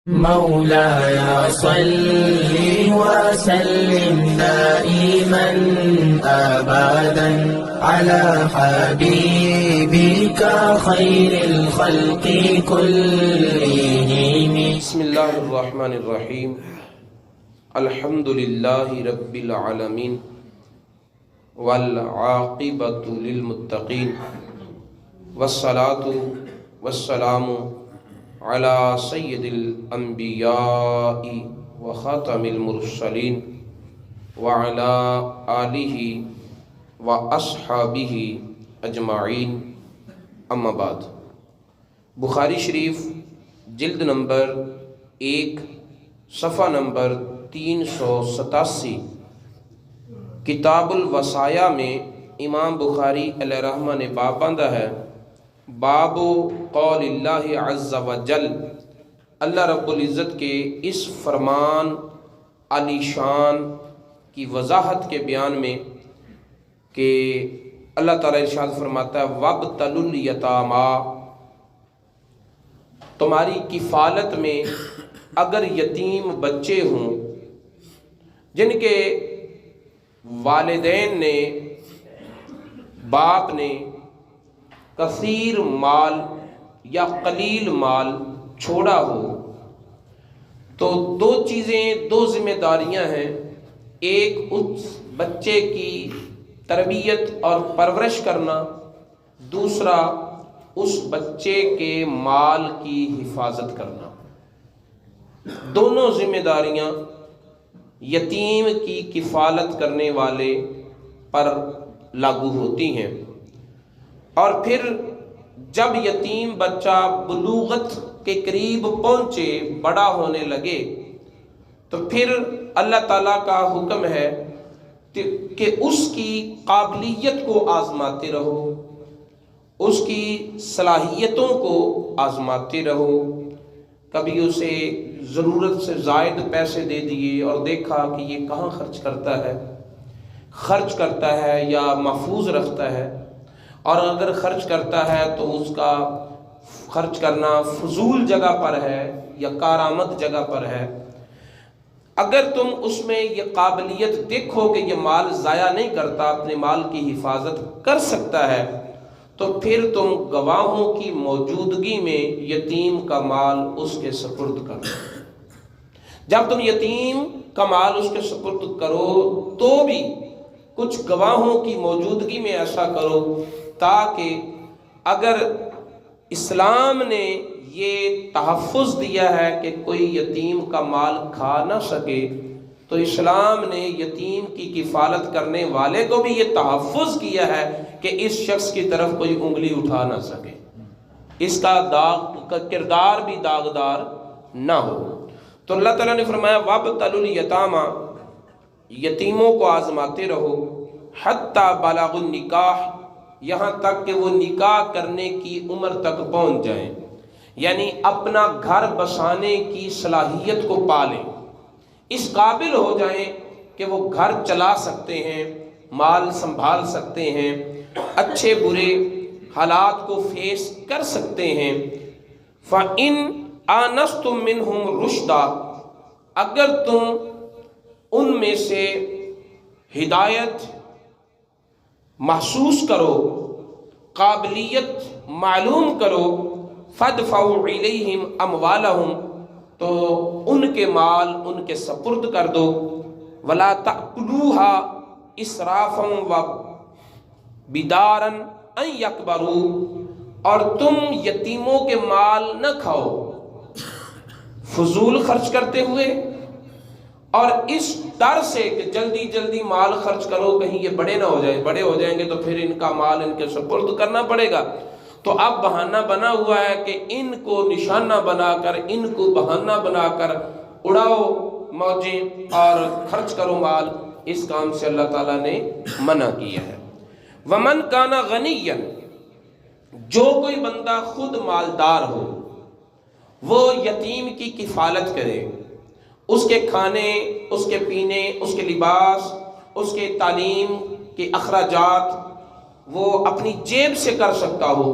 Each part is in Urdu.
مولاي صل وسلم دائما أبدا على حبيبك خير الخلق كلهم. بسم اللہ الرحمن الرحیم. الحمد للہ رب العالمین والعاقبۃ للمتقین والصلاة والسلام علی سید الانبیاء وخاتم المرسلین وعلی آلہ واصحابہ اجمعین. اما بعد. بخاری شریف جلد نمبر 1 صفحہ نمبر 387 کتاب الوصایا میں امام بخاری علیہ رحمہ نے باب باندھا ہے، باب قول اللہ عز وجل، اللہ رب العزت کے اس فرمان علی شان کی وضاحت کے بیان میں کہ اللہ تعالیٰ ارشاد فرماتا ہے وَابْتَلُوا الْيَتَامَىٰ، تمہاری کفالت میں اگر یتیم بچے ہوں جن کے والدین نے، باپ نے کثیر مال یا قلیل مال چھوڑا ہو، تو دو چیزیں، دو ذمہ داریاں ہیں. ایک اس بچے کی تربیت اور پرورش کرنا، دوسرا اس بچے کے مال کی حفاظت کرنا. دونوں ذمہ داریاں یتیم کی کفالت کرنے والے پر لاگو ہوتی ہیں. اور پھر جب یتیم بچہ بلوغت کے قریب پہنچے، بڑا ہونے لگے، تو پھر اللہ تعالیٰ کا حکم ہے کہ اس کی قابلیت کو آزماتے رہو، اس کی صلاحیتوں کو آزماتے رہو. کبھی اسے ضرورت سے زائد پیسے دے دیے اور دیکھا کہ یہ کہاں خرچ کرتا ہے یا محفوظ رکھتا ہے، اور اگر خرچ کرتا ہے تو اس کا خرچ کرنا فضول جگہ پر ہے یا کارآمد جگہ پر ہے. اگر تم اس میں یہ قابلیت دیکھو کہ یہ مال ضائع نہیں کرتا، اپنے مال کی حفاظت کر سکتا ہے، تو پھر تم گواہوں کی موجودگی میں یتیم کا مال اس کے سپرد کرو. جب تم یتیم کا مال اس کے سپرد کرو تو بھی کچھ گواہوں کی موجودگی میں ایسا کرو تاکہ اگر اسلام نے یہ تحفظ دیا ہے کہ کوئی یتیم کا مال کھا نہ سکے، تو اسلام نے یتیم کی کفالت کرنے والے کو بھی یہ تحفظ کیا ہے کہ اس شخص کی طرف کوئی انگلی اٹھا نہ سکے، اس کا کردار بھی داغدار نہ ہو. تو اللہ تعالیٰ نے فرمایا وَابْتَلُوا الْيَتَامَىٰ، یتیموں کو آزماتے رہو، حَتَّىٰ بَلَغُوا النِّکَاحَ، یہاں تک کہ وہ نکاح کرنے کی عمر تک پہنچ جائیں، یعنی اپنا گھر بسانے کی صلاحیت کو پالیں، اس قابل ہو جائیں کہ وہ گھر چلا سکتے ہیں، مال سنبھال سکتے ہیں، اچھے برے حالات کو فیس کر سکتے ہیں. فَإِنْ آنَسْتُم مِّنْهُمْ رُشْدًا، اگر تم ان میں سے ہدایت محسوس کرو، قابلیت معلوم کرو، فَادْفَعُوا إِلَيْهِمْ أَمْوَالَهُمْ، تو ان کے مال ان کے سپرد کر دو. وَلَا تَأْكُلُوهَا إِسْرَافًا وَبِدَارًا أَن يَكْبَرُوا، اور تم یتیموں کے مال نہ کھاؤ فضول خرچ کرتے ہوئے، اور اس ڈر سے کہ جلدی جلدی مال خرچ کرو کہیں یہ بڑے نہ ہو جائیں، بڑے ہو جائیں گے تو پھر ان کا مال ان کے سپرد کرنا پڑے گا. تو اب بہانہ بنا ہوا ہے کہ ان کو نشانہ بنا کر، ان کو بہانہ بنا کر اڑاؤ موجیں اور خرچ کرو مال. اس کام سے اللہ تعالیٰ نے منع کیا ہے. وَمَنْ كَانَ غَنِيًّا، جو کوئی بندہ خود مالدار ہو، وہ یتیم کی کفالت کرے، اس کے کھانے، اس کے پینے، اس کے لباس، اس کے تعلیم کے اخراجات وہ اپنی جیب سے کر سکتا ہو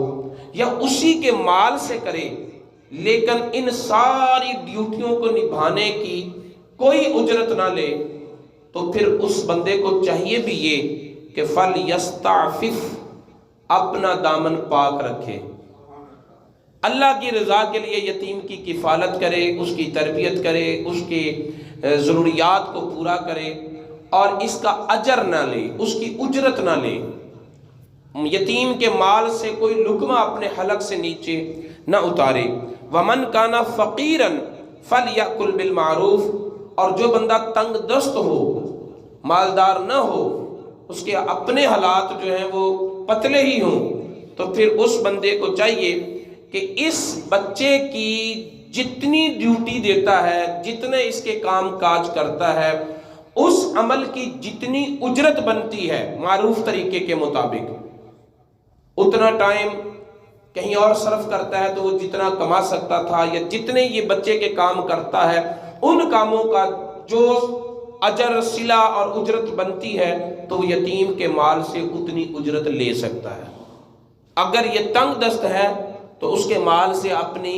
یا اسی کے مال سے کرے، لیکن ان ساری ڈیوٹیوں کو نبھانے کی کوئی اجرت نہ لے، تو پھر اس بندے کو چاہیے بھی یہ کہ فَلْيَسْتَعْفِفْ، اپنا دامن پاک رکھے، اللہ کی رضا کے لیے یتیم کی کفالت کرے، اس کی تربیت کرے، اس کی ضروریات کو پورا کرے، اور اس کا اجر نہ لے، اس کی اجرت نہ لے، یتیم کے مال سے کوئی لقمہ اپنے حلق سے نیچے نہ اتارے۔ وَمَنْ كَانَ فَقِيرًا فَلْيَأْكُلْ بِالْمَعْرُوفِ، اور جو بندہ تنگ دست ہو، مالدار نہ ہو، اس کے اپنے حالات جو ہیں وہ پتلے ہی ہوں، تو پھر اس بندے کو چاہیے کہ اس بچے کی جتنی ڈیوٹی دیتا ہے، جتنے اس کے کام کاج کرتا ہے، اس عمل کی جتنی اجرت بنتی ہے معروف طریقے کے مطابق، اتنا ٹائم کہیں اور صرف کرتا ہے تو وہ جتنا کما سکتا تھا، یا جتنے یہ بچے کے کام کرتا ہے ان کاموں کا جو اجر صلہ اور اجرت بنتی ہے، تو وہ یتیم کے مال سے اتنی اجرت لے سکتا ہے۔ اگر یہ تنگ دست ہے تو اس کے مال سے اپنی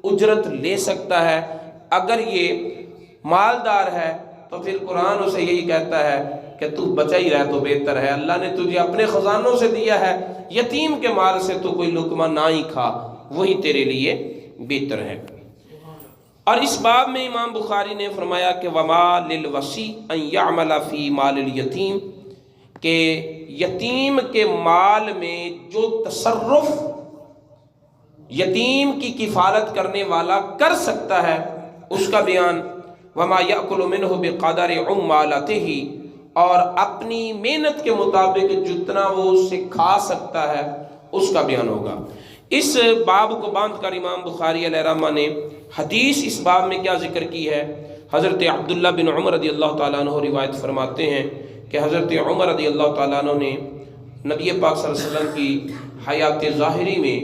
اجرت لے سکتا ہے، اگر یہ مالدار ہے تو پھر قرآن اسے یہی کہتا ہے کہ تو بچا ہی رہ تو بہتر ہے، اللہ نے تجھے اپنے خزانوں سے دیا ہے، یتیم کے مال سے تو کوئی لقمہ نہ ہی کھا، وہی تیرے لیے بہتر ہے۔ اور اس باب میں امام بخاری نے فرمایا کہ وَمَا لِلْوَصِي أَن يَعْمَلَ فِي مَالِ الْيَتِيمِ، کہ یتیم کے مال میں جو تصرف یتیم کی کفالت کرنے والا کر سکتا ہے اس کا بیان، وَمَا يَأْكُلُ مِنْهُ بِقَدَرِ عُمَّالَتِهِ، اور اپنی محنت کے مطابق جتنا وہ اس سے کھا سکتا ہے اس کا بیان ہوگا۔ اس باب کو باندھ کر امام بخاری علیہ رحمہ نے حدیث اس باب میں کیا ذکر کی ہے؟ حضرت عبداللہ بن عمر رضی اللہ تعالیٰ عنہ روایت فرماتے ہیں کہ حضرت عمر رضی اللہ تعالیٰ عنہ نے نبی پاک صلی اللہ علیہ وسلم کی حیات ظاہری میں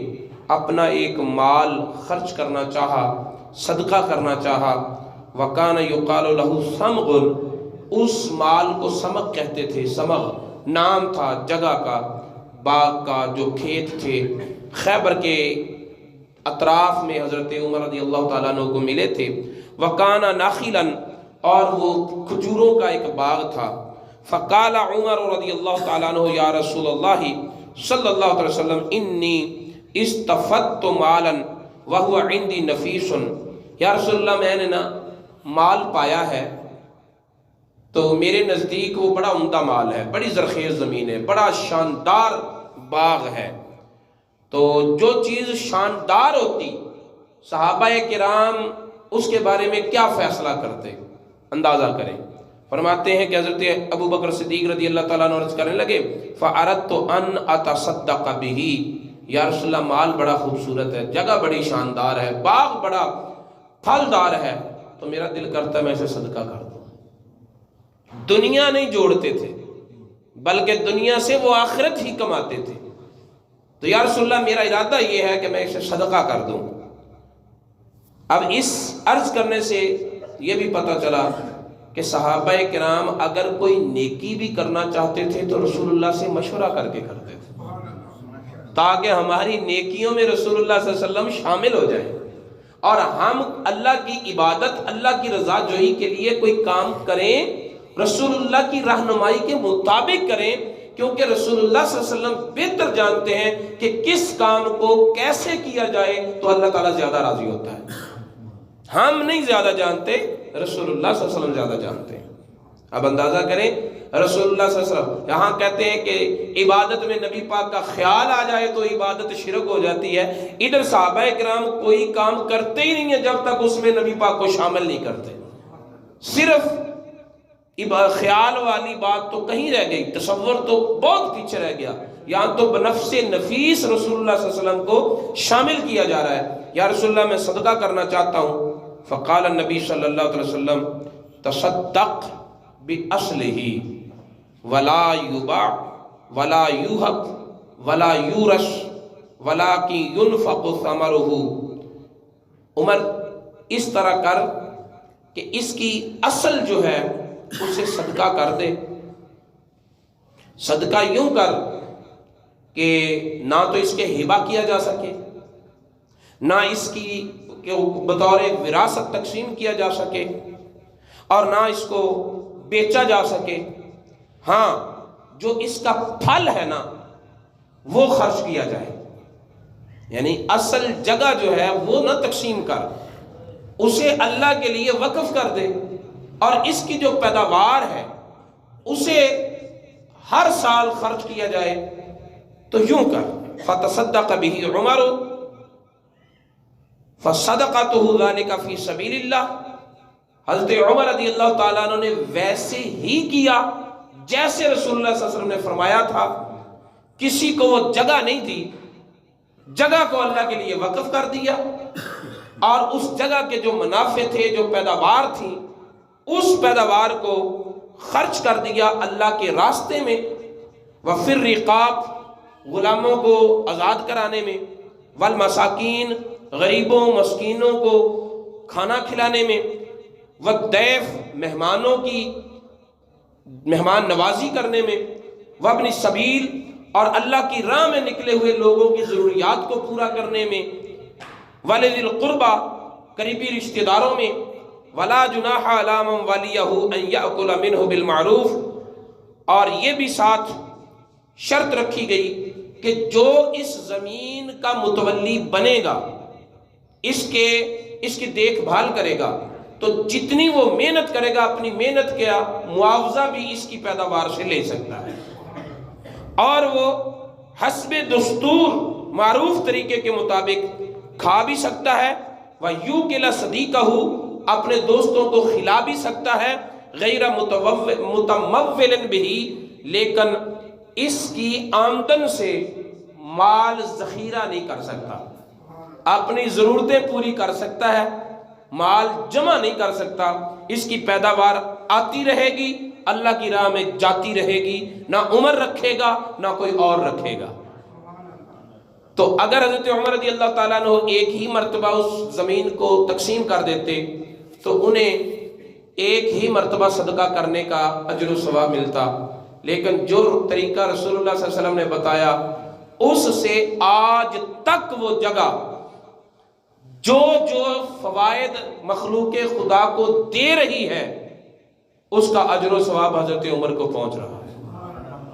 اپنا ایک مال خرچ کرنا چاہا، صدقہ کرنا چاہا، وَكَانَ يُقَالُ لَهُ سَمْغٌ، اس مال کو سمغ کہتے تھے، سمغ نام تھا جگہ کا، باغ کا، جو کھیت تھے خیبر کے اطراف میں حضرت عمر رضی اللہ تعالیٰ عنہ کو ملے تھے، وَكَانَ نَخِلًا، اور وہ کھجوروں کا ایک باغ تھا۔ فَقَالَ عمر رضی اللہ تعالیٰ عنہ یا رسول اللہ صلی اللہ علیہ وسلم انی استفدت مالا وہو عندی نفیس، یا رسول اللہ میں نے نا مال پایا ہے تو میرے نزدیک وہ بڑا عمدہ مال ہے، بڑی زرخیز زمین ہے، بڑا شاندار باغ ہے۔ تو جو چیز شاندار ہوتی صحابہ کرام اس کے بارے میں کیا فیصلہ کرتے، اندازہ کریں۔ فرماتے ہیں کہ حضرت ابو بکر صدیق رضی اللہ تعالیٰ عنہ عرض کرنے لگے فَأَرَدْتُ أَنْ أَتَصَدَّقَ بِهِ، یا رسول اللہ مال بڑا خوبصورت ہے، جگہ بڑی شاندار ہے، باغ بڑا پھلدار ہے، تو میرا دل کرتا ہے میں اسے صدقہ کر دوں۔ دنیا نہیں جوڑتے تھے بلکہ دنیا سے وہ آخرت ہی کماتے تھے، تو یا رسول اللہ میرا ارادہ یہ ہے کہ میں اسے صدقہ کر دوں۔ اب اس عرض کرنے سے یہ بھی پتہ چلا کہ صحابہ کرام اگر کوئی نیکی بھی کرنا چاہتے تھے تو رسول اللہ سے مشورہ کر کے کرتے تھے، تاکہ ہماری نیکیوں میں رسول اللہ صلی اللہ علیہ وسلم شامل ہو جائیں، اور ہم اللہ کی عبادت، اللہ کی رضا جوئی کے لیے کوئی کام کریں رسول اللہ کی رہنمائی کے مطابق کریں، کیونکہ رسول اللہ صلی اللہ علیہ وسلم بہتر جانتے ہیں کہ کس کام کو کیسے کیا جائے تو اللہ تعالیٰ زیادہ راضی ہوتا ہے۔ ہم نہیں زیادہ جانتے، رسول اللہ صلی اللہ علیہ وسلم زیادہ جانتے ہیں۔ اب اندازہ کریں رسول اللہ صلی اللہ علیہ وسلم یہاں کہتے ہیں کہ عبادت میں نبی پاک کا خیال آ جائے تو عبادت شرک ہو جاتی ہے، ادھر صحابہ کرام کوئی کام کرتے ہی نہیں ہے جب تک اس میں نبی پاک کو شامل نہیں کرتے، صرف خیال والی بات تو کہیں رہ گئی، تصور تو بہت پیچھے رہ گیا، یہاں تو بنفس نفیس رسول اللہ صلی اللہ علیہ وسلم کو شامل کیا جا رہا ہے۔ یا رسول اللہ میں صدقہ کرنا چاہتا ہوں، فقال النبی صلی اللہ علیہ وسلم تصدق بأصلہ ولا یباع ولا یوہب ولا یورش ولکن ینفق ثمرہ، عمر اس طرح کر کہ اس کی اصل جو ہے اسے صدقہ کر دے، صدقہ یوں کر کہ نہ تو اس کے ہبہ کیا جا سکے، نہ اس کی بطور وراثت تقسیم کیا جا سکے اور نہ اس کو بیچا جا سکے. ہاں جو اس کا پھل ہے نا وہ خرچ کیا جائے، یعنی اصل جگہ جو ہے وہ نہ تقسیم کر، اسے اللہ کے لیے وقف کر دے، اور اس کی جو پیداوار ہے اسے ہر سال خرچ کیا جائے. تو یوں کر فتصدق به عمر فصدقته ذلك فی سبیل اللہ. حضرت عمر رضی اللہ تعالیٰ عنہ نے ویسے ہی کیا جیسے رسول اللہ صلی اللہ علیہ وسلم نے فرمایا تھا. کسی کو وہ جگہ نہیں دی، جگہ کو اللہ کے لیے وقف کر دیا، اور اس جگہ کے جو منافع تھے، جو پیداوار تھی، اس پیداوار کو خرچ کر دیا اللہ کے راستے میں. وفی الرقاب، غلاموں کو آزاد کرانے میں، والمساکین، غریبوں مسکینوں کو کھانا کھلانے میں، والضیف، مہمانوں کی مہمان نوازی کرنے میں، وابن السبیل، اور اللہ کی راہ میں نکلے ہوئے لوگوں کی ضروریات کو پورا کرنے میں، وَلِذِي الْقُرْبَى، قریبی رشتہ داروں میں، وَلَا جُنَاحَ عَلَىٰ مَنْ وَلِيَهُ أَنْ يَأْكُلَ مِنْهُ بِالْمَعْرُوفِ. اور یہ بھی ساتھ شرط رکھی گئی کہ جو اس زمین کا متولی بنے گا، اس کی دیکھ بھال کرے گا، تو جتنی وہ محنت کرے گا اپنی محنت کا معاوضہ بھی اس کی پیداوار سے لے سکتا ہے، اور وہ حسب دستور معروف طریقے کے مطابق کھا بھی سکتا ہے. وَيُوكِلَ صَدِيقَهُ، اپنے دوستوں کو کھلا بھی سکتا ہے، غیر متمول بِهِ، لیکن اس کی آمدن سے مال ذخیرہ نہیں کر سکتا. اپنی ضرورتیں پوری کر سکتا ہے، مال جمع نہیں کر سکتا. اس کی پیداوار آتی رہے گی، اللہ کی راہ میں جاتی رہے گی، نہ عمر رکھے گا نہ کوئی اور رکھے گا. تو اگر حضرت عمر رضی اللہ تعالیٰ عنہ ایک ہی مرتبہ اس زمین کو تقسیم کر دیتے تو انہیں ایک ہی مرتبہ صدقہ کرنے کا اجر و ثواب ملتا. لیکن جو طریقہ رسول اللہ صلی اللہ علیہ وسلم نے بتایا، اس سے آج تک وہ جگہ جو فوائد مخلوق خدا کو دے رہی ہے، اس کا اجر و ثواب حضرت عمر کو پہنچ رہا ہے.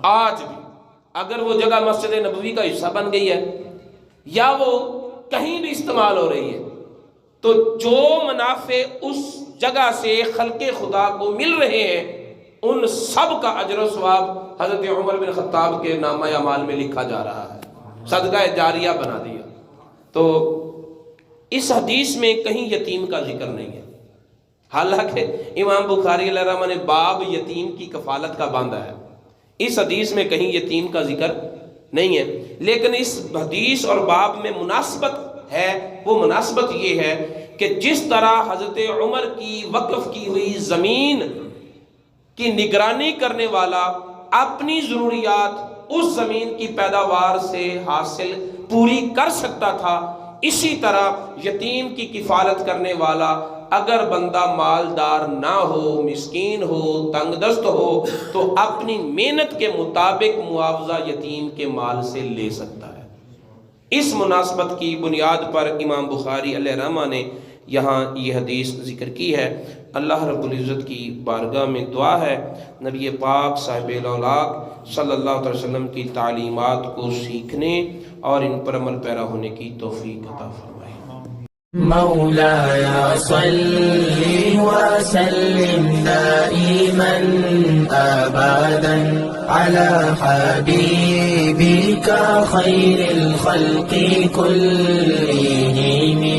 آج بھی اگر وہ جگہ مسجد نبوی کا حصہ بن گئی ہے یا وہ کہیں بھی استعمال ہو رہی ہے، تو جو منافع اس جگہ سے خلق خدا کو مل رہے ہیں، ان سب کا اجر و ثواب حضرت عمر بن خطاب کے نامہ اعمال میں لکھا جا رہا ہے، صدقہ جاریہ بنا دیا. تو اس حدیث میں کہیں یتیم کا ذکر نہیں ہے، حالانکہ امام بخاری علیہ الرحمہ نے باب یتیم کی کفالت کا باندھا ہے. اس حدیث میں کہیں یتیم کا ذکر نہیں ہے، لیکن اس حدیث اور باب میں مناسبت ہے. وہ مناسبت یہ ہے کہ جس طرح حضرت عمر کی وقف کی ہوئی زمین کی نگرانی کرنے والا اپنی ضروریات اس زمین کی پیداوار سے حاصل پوری کر سکتا تھا، اسی طرح یتیم کی کفالت کرنے والا اگر بندہ مالدار نہ ہو، مسکین ہو، تنگ دست ہو، تو اپنی محنت کے مطابق معاوضہ یتیم کے مال سے لے سکتا ہے. اس مناسبت کی بنیاد پر امام بخاری علیہ الرحمہ نے یہاں یہ حدیث ذکر کی ہے. اللہ رب العزت کی بارگاہ میں دعا ہے نبی پاک صاحب الاولاق صلی اللہ علیہ وسلم کی تعلیمات کو سیکھنے اور ان پر عمل پیرا ہونے کی توفیق عطا فرمائے. مولاي صل وسلم دائما أبدا على حبيبك خير الخلق كلهم.